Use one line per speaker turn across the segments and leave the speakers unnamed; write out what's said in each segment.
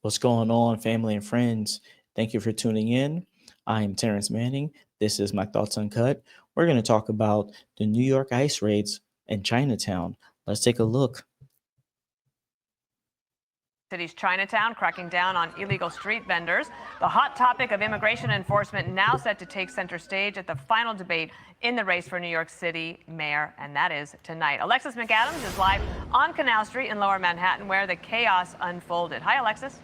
What's going on, family and friends? Thank you for tuning in. I am Terrence Manning. This is My Thoughts Uncut. We're going to talk about the New York ICE raids in Chinatown. Let's take a look.
City's Chinatown cracking down on illegal street vendors. The hot topic of immigration enforcement now set to take center stage at the final debate in the race for New York City mayor, and that is tonight. Alexis McAdams is live on Canal Street in Lower Manhattan, where the chaos unfolded. Hi, Alexis.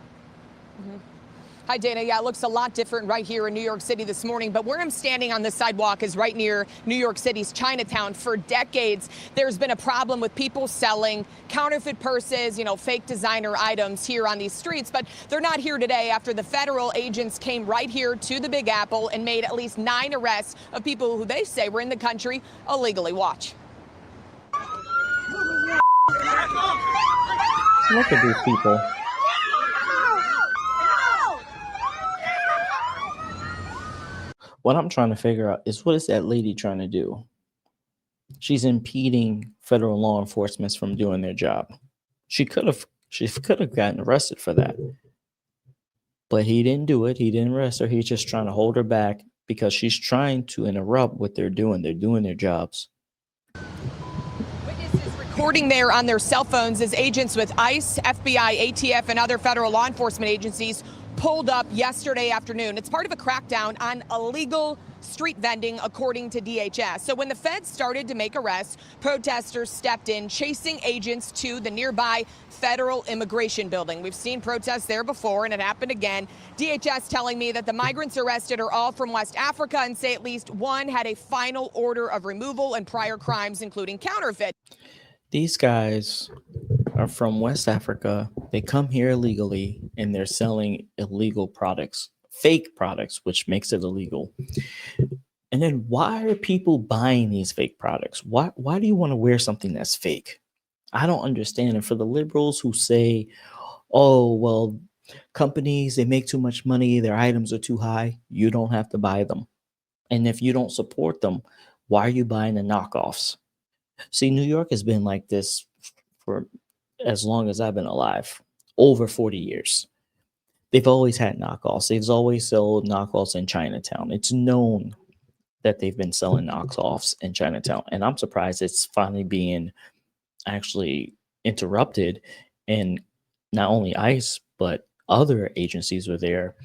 Hi, Dana. Yeah, it looks a lot different right here in New York City this morning. But where I'm standing on this sidewalk is right near New York City's Chinatown. For decades, there's been a problem with people selling counterfeit purses, fake designer items here on these streets. But they're not here today after the federal agents came right here to the Big Apple and made at least 9 arrests of people who they say were in the country illegally. Watch.
Look at these people. What I'm trying to figure out is, what is that lady trying to do? She's impeding federal law enforcement from doing their job. She could have gotten arrested for that. But he didn't do it. He didn't arrest her. He's just trying to hold her back because she's trying to interrupt what they're doing. They're doing their jobs.
Witnesses recording there on their cell phones as agents with ICE, FBI, ATF, and other federal law enforcement agencies pulled up yesterday afternoon. It's part of a crackdown on illegal street vending, according to DHS. So when the feds started to make arrests, protesters stepped in, chasing agents to the nearby federal immigration building. We've seen protests there before, and it happened again. DHS telling me that the migrants arrested are all from West Africa and say at least one had a final order of removal and prior crimes, including counterfeit.
These guys are from West Africa. They come here illegally and they're selling illegal products, fake products, which makes it illegal. And then why are people buying these fake products? Why do you want to wear something that's fake? I don't understand. And for the liberals who say, oh, well, companies, they make too much money, their items are too high, you don't have to buy them. And if you don't support them, why are you buying the knockoffs? See, New York has been like this for as long as I've been alive, over 40 years. They've always had knockoffs. They've always sold knockoffs in Chinatown. It's known that they've been selling knockoffs in Chinatown. And I'm surprised it's finally being actually interrupted. And not only ICE, but other agencies were there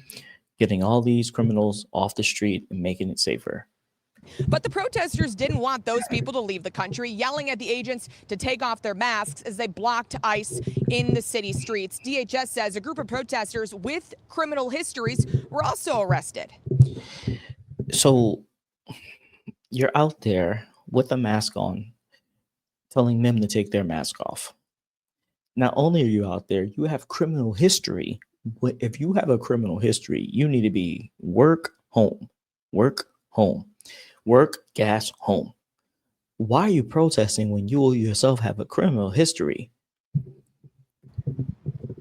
getting all these criminals off the street and making it safer.
But the protesters didn't want those people to leave the country, yelling at the agents to take off their masks as they blocked ICE in the city streets. DHS says a group of protesters with criminal histories were also arrested.
So you're out there with a mask on, telling them to take their mask off. Not only are you out there, you have criminal history. If you have a criminal history, you need to be work, home, work, home. Work, gas, home. Why are you protesting when you yourself have a criminal history?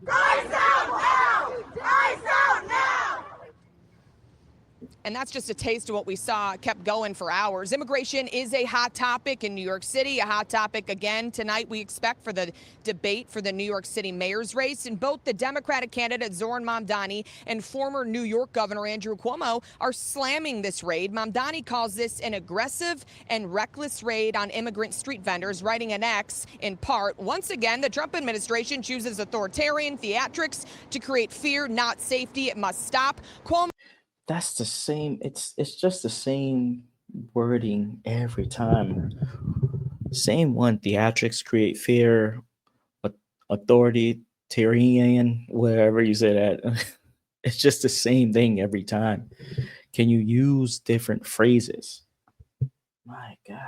Guys out now! Guys out now! And that's just a taste of what we saw. It kept going for hours. Immigration is a hot topic in New York City, a hot topic again tonight, we expect, for the debate for the New York City mayor's race. And both the Democratic candidate Zoran Mamdani and former New York Governor Andrew Cuomo are slamming this raid. Mamdani calls this an aggressive and reckless raid on immigrant street vendors, writing an X in part. Once again, the Trump administration chooses authoritarian theatrics to create fear, not safety. It must stop. Cuomo.
That's the same. It's just the same wording every time. Same one. Theatrics create fear, authoritarian, whatever you say that. It's just the same thing every time. Can you use different phrases? My God.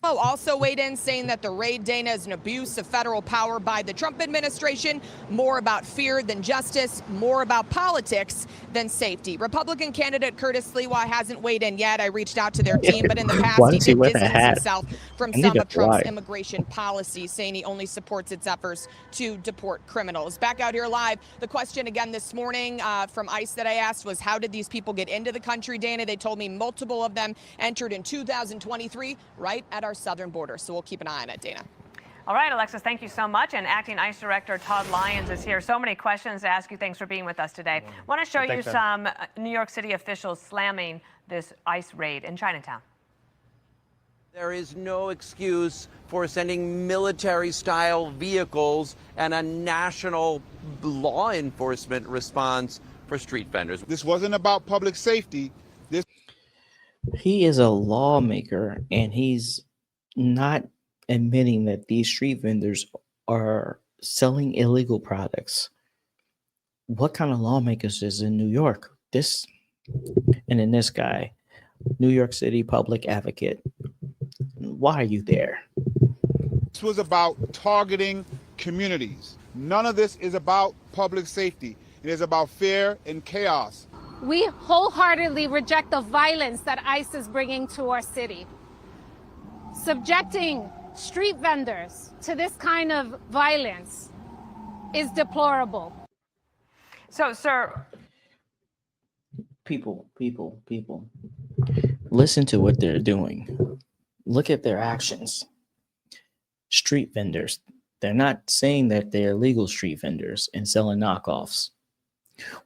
Also weighed in, saying that the raid, Dana, is an abuse of federal power by the Trump administration. More about fear than justice, more about politics than safety. Republican candidate Curtis Lewa hasn't weighed in yet. I reached out to their team, but in the past he did distance himself from some of Trump's immigration policies, saying he only supports its efforts to deport criminals. Back out here live, the question again this morning from ICE that I asked was, how did these people get into the country, Dana? They told me multiple of them entered in 2023 right at our southern border. So we'll keep an eye on it, Dana.
All right, Alexis, thank you so much. And Acting ICE Director Todd Lyons is here. So many questions to ask you. Thanks for being with us today. I want to show you some New York City officials slamming this ICE raid in Chinatown.
There is no excuse for sending military-style vehicles and a national law enforcement response for street vendors.
This wasn't about public safety.
He is a lawmaker, and he's not admitting that these street vendors are selling illegal products. What kind of lawmakers is in New York? This, and then this guy, New York City public advocate. Why are you there?
This was about targeting communities. None of this is about public safety. It is about fear and chaos.
We wholeheartedly reject the violence that ICE is bringing to our city. Subjecting street vendors to this kind of violence is deplorable.
So, sir.
People. Listen to what they're doing. Look at their actions. Street vendors. They're not saying that they're legal street vendors and selling knockoffs.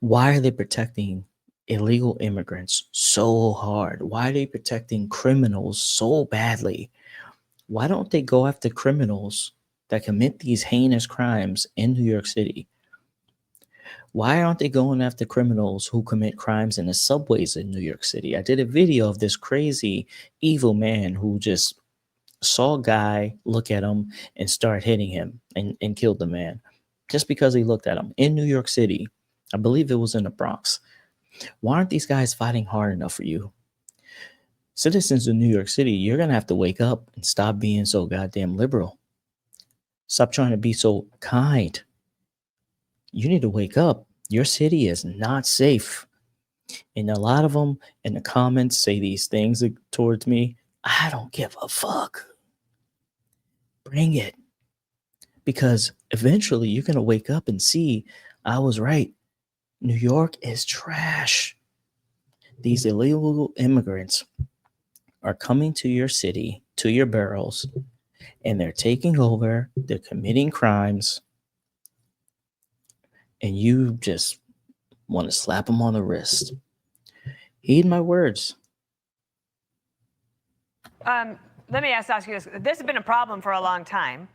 Why are they protecting illegal immigrants so hard? Why are they protecting criminals so badly? Why don't they go after criminals that commit these heinous crimes in New York City? Why aren't they going after criminals who commit crimes in the subways in New York City? I did a video of this crazy, evil man who just saw a guy, look at him, and start hitting him and killed the man just because he looked at him in New York City. I believe it was in the Bronx. Why aren't these guys fighting hard enough for you? Citizens of New York City, you're going to have to wake up and stop being so goddamn liberal. Stop trying to be so kind. You need to wake up. Your city is not safe. And a lot of them in the comments say these things towards me. I don't give a fuck. Bring it. Because eventually you're going to wake up and see I was right. New York is trash. These illegal immigrants are coming to your city, to your boroughs, and they're taking over, they're committing crimes, and you just want to slap them on the wrist. Heed my words.
Let me ask you this. This has been a problem for a long time.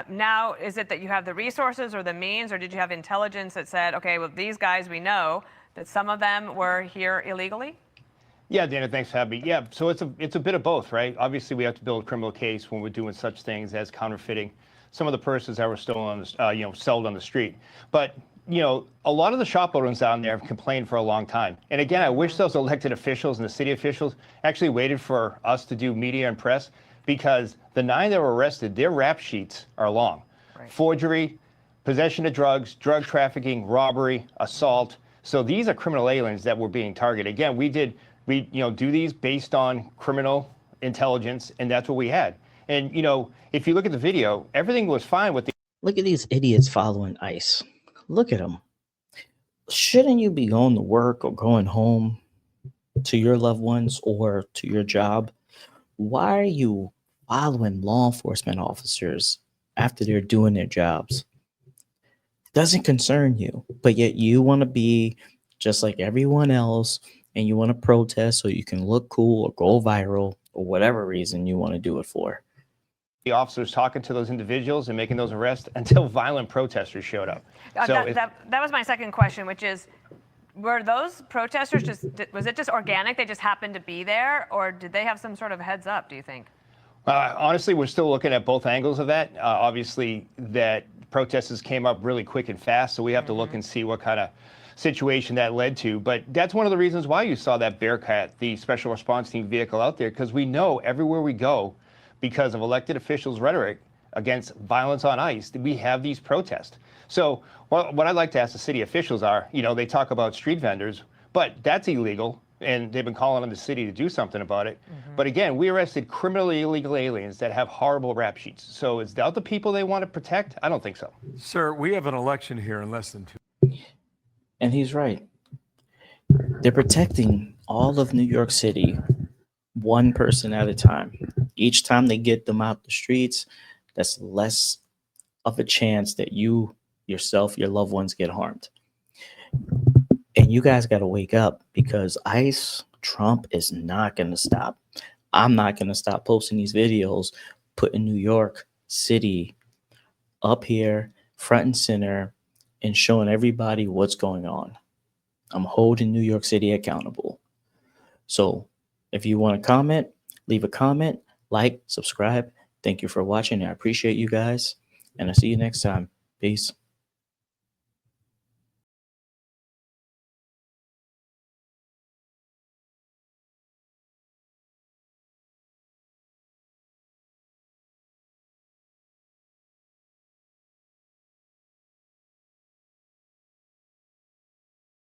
Now, is it that you have the resources or the means, or did you have intelligence that said, okay, well, these guys, we know that some of them were here illegally?
Yeah, Dana, thanks for having me. Yeah, so it's a bit of both, right? Obviously, we have to build a criminal case when we're doing such things as counterfeiting some of the purses that were stolen, sold on the street. But a lot of the shop owners down there have complained for a long time. And again, I wish those elected officials and the city officials actually waited for us to do media and press, because the 9 that were arrested, their rap sheets are long. Right. Forgery, possession of drugs, drug trafficking, robbery, assault. So these are criminal aliens that were being targeted. Again, we do these based on criminal intelligence, and that's what we had. And, if you look at the video, everything was fine with the...
Look at these idiots following ICE. Look at them. Shouldn't you be going to work or going home to your loved ones or to your job? Why are you following law enforcement officers after they're doing their jobs? Doesn't concern you, but yet you want to be just like everyone else, and you want to protest so you can look cool or go viral or whatever reason you want to do it for.
The officers talking to those individuals and making those arrests until violent protesters showed up.
That was my second question, which is, were those protesters was it just organic? They just happened to be there, or did they have some sort of heads up, do you think?
Honestly, we're still looking at both angles of that. Obviously, that protesters came up really quick and fast, so we have to look and see what kind of situation that led to. But that's one of the reasons why you saw that Bearcat, the special response team vehicle out there, because we know everywhere we go, because of elected officials' rhetoric against violence on ICE, we have these protests. So what I'd like to ask the city officials are, they talk about street vendors, but that's illegal, and they've been calling on the city to do something about it. But again, we arrested criminally illegal aliens that have horrible rap sheets. So is that the people they want to protect? I don't think so.
Sir, we have an election here in less than 2.
And he's right. They're protecting all of New York City, one person at a time. Each time they get them out the streets, that's less of a chance that you yourself, your loved ones get harmed. And you guys got to wake up, because ICE, Trump is not going to stop. I'm not going to stop posting these videos, putting New York City up here front and center and showing everybody what's going on. I'm holding New York City accountable. So if you want to comment, leave a comment, like, subscribe. Thank you for watching. I appreciate you guys. And I'll see you next time. Peace.